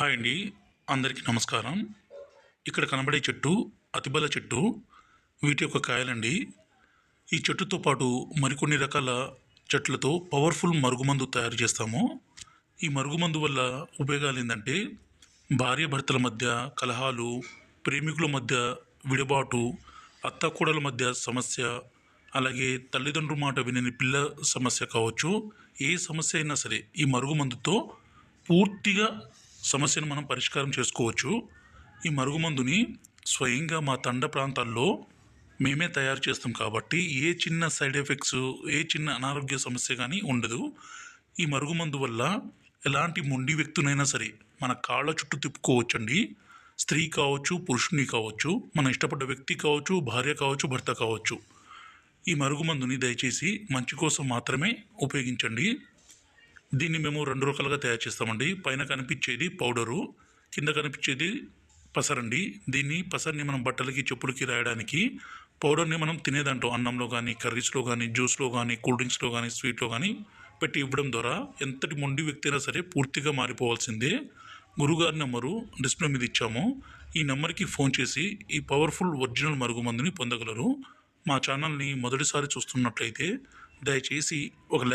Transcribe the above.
Hi అండి. అందరికీ నమస్కారం. ఇక్కడ కనబడే చెట్టు అతిబల చెట్టు. వీటి యొక్క కాయలండి. ఈ చెట్టుతో పాటు మరికొన్ని రకాల చెట్లతో పవర్ఫుల్ మరుగుమందు తయారు చేస్తాము. ఈ మరుగుమందు వల్ల ఉపయోగాలు ఏంటంటే భార్యాభర్తల మధ్య కలహాలు, ప్రేమికుల మధ్య విడబాటు, అత్తాకోడల మధ్య సమస్య, అలాగే తల్లిదండ్రుల మాట వినని పిల్ల సమస్య కావచ్చు. ఏ సమస్య అయినా సరే ఈ మరుగుమందుతో పూర్తిగా సమస్యను మనం పరిష్కారం చేసుకోవచ్చు. ఈ మరుగుమందుని స్వయంగా మా తండ ప్రాంతాల్లో మేమే తయారు చేస్తాం కాబట్టి ఏ చిన్న సైడ్ ఎఫెక్ట్స్, ఏ చిన్న అనారోగ్య సమస్య కానీ ఉండదు. ఈ మరుగుమందు వల్ల ఎలాంటి మొండి వ్యక్తునైనా సరే మన కాళ్ళ చుట్టూ తిప్పుకోవచ్చండి. స్త్రీ కావచ్చు, పురుషుని కావచ్చు, మన ఇష్టపడ్డ వ్యక్తి కావచ్చు, భార్య కావచ్చు, భర్త కావచ్చు. ఈ మరుగుమందుని దయచేసి మంచి కోసం మాత్రమే ఉపయోగించండి. దీన్ని మేము 2 రకాలుగా తయారు చేస్తామండి. పైన కనిపించేది పౌడరు, కింద కనిపించేది పసరండి. పసర్ని మనం బట్టలకి, చెప్పులకి రాయడానికి, పౌడర్ని మనం తినేదాంట్లో అన్నంలో కానీ, కర్రీస్లో కానీ, జ్యూస్లో కానీ, కూల్ డ్రింక్స్లో కానీ, స్వీట్లో కానీ పెట్టి ఇవ్వడం ద్వారా ఎంతటి మొండి వ్యక్తి అయినా సరే పూర్తిగా మారిపోవాల్సిందే. గురుగారి నెంబరు డిస్ప్లే మీద ఇచ్చాము. ఈ నెంబర్కి ఫోన్ చేసి ఈ పవర్ఫుల్ ఒరిజినల్ మరుగుమందుని పొందగలరు. మా ఛానల్ని మొదటిసారి చూస్తున్నట్లయితే దయచేసి ఒక లైక్